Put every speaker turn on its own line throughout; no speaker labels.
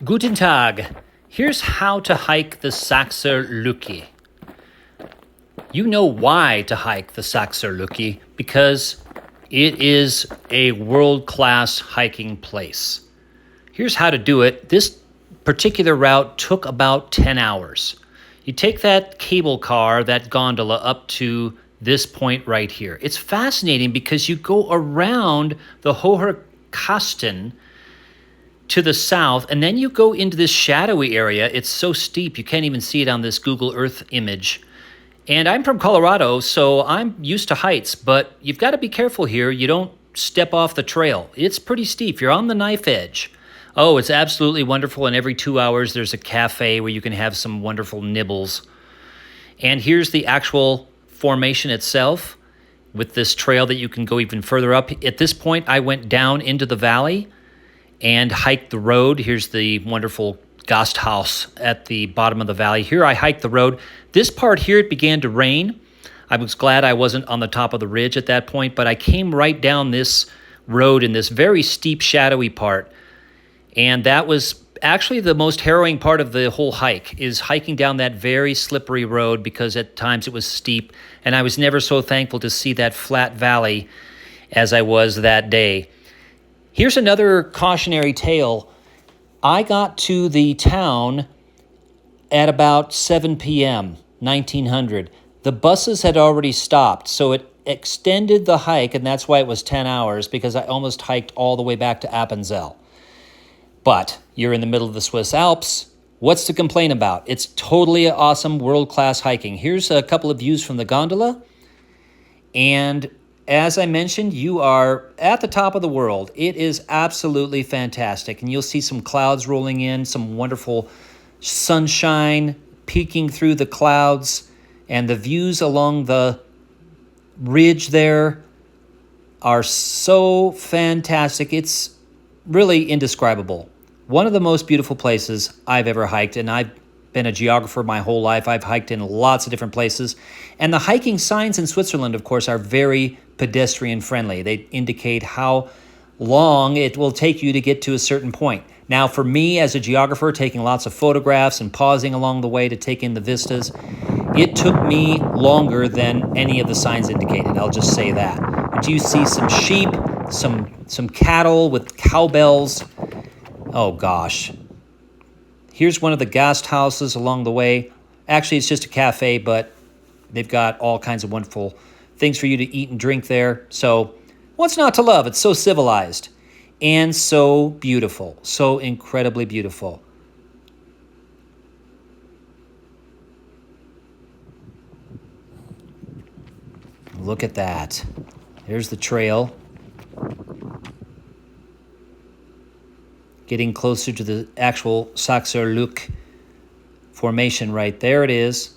Guten Tag. Here's how to hike the Saxer Lücke. You know why to hike the Saxer Lücke because it is a world-class hiking place. Here's how to do it. This particular route took about 10 hours. You take that cable car, that gondola, up to this point right here. It's fascinating because you go around the Hoher Kasten to the south, and then you go into this shadowy area. It's so steep, you can't even see it on this Google Earth image. And I'm from Colorado, so I'm used to heights, but you've got to be careful here. You don't step off the trail. It's pretty steep. You're on the knife edge. Oh, it's absolutely wonderful, and every 2 hours there's a cafe where you can have some wonderful nibbles. And here's the actual formation itself with this trail that you can go even further up. At this point, I went down into the valley and hiked the road. Here's the wonderful Gasthaus at the bottom of the valley. Here I hiked the road. This part here, it began to rain. I was glad I wasn't on the top of the ridge at that point, but I came right down this road in this very steep, shadowy part. And that was actually the most harrowing part of the whole hike, is hiking down that very slippery road because at times it was steep. And I was never so thankful to see that flat valley as I was that day. Here's another cautionary tale. I got to the town at about 7 p.m., 1900. The buses had already stopped, so it extended the hike, and that's why it was 10 hours, because I almost hiked all the way back to Appenzell. But you're in the middle of the Swiss Alps. What's to complain about? It's totally awesome, world-class hiking. Here's a couple of views from the gondola, and as I mentioned, you are at the top of the world. It is absolutely fantastic. And you'll see some clouds rolling in, some wonderful sunshine peeking through the clouds. And the views along the ridge there are so fantastic. It's really indescribable. One of the most beautiful places I've ever hiked, and I've been a geographer my whole life. I've hiked in lots of different places. And the hiking signs in Switzerland, of course, are very pedestrian friendly. They indicate how long it will take you to get to a certain point. Now, for me as a geographer, taking lots of photographs and pausing along the way to take in the vistas, it took me longer than any of the signs indicated. I'll just say that. But you see some sheep, some cattle with cowbells. Oh gosh. Here's one of the Gasthauses along the way. Actually, it's just a cafe, but they've got all kinds of wonderful things for you to eat and drink there. So what's not to love? It's so civilized and so beautiful, so incredibly beautiful. Look at that. There's the trail. Getting closer to the actual Saxer Lücke formation right there it is.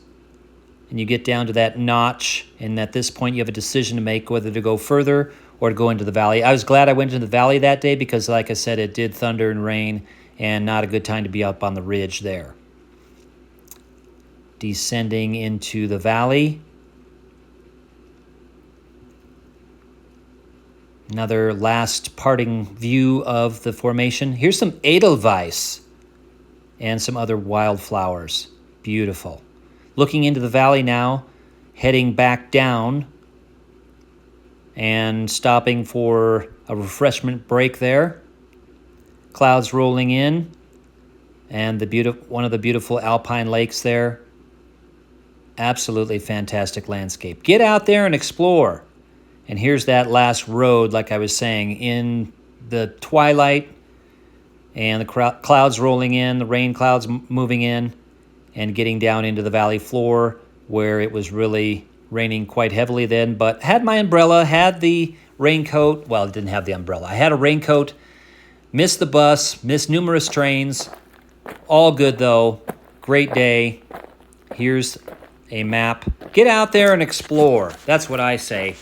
And you get down to that notch, and at this point you have a decision to make whether to go further or to go into the valley. I was glad I went into the valley that day because, like I said, it did thunder and rain, and not a good time to be up on the ridge there. Descending into the valley. Another last parting view of the formation. Here's some Edelweiss and some other wildflowers. Beautiful. Looking into the valley now, heading back down and stopping for a refreshment break there. Clouds rolling in and one of the beautiful alpine lakes there. Absolutely fantastic landscape. Get out there and explore. And here's that last road, like I was saying, in the twilight and the clouds rolling in, the rain clouds moving in, and getting down into the valley floor where it was really raining quite heavily then. But had my umbrella, had the raincoat. Well, it didn't have the umbrella. I had a raincoat, missed the bus, missed numerous trains. All good, though. Great day. Here's a map. Get out there and explore. That's what I say.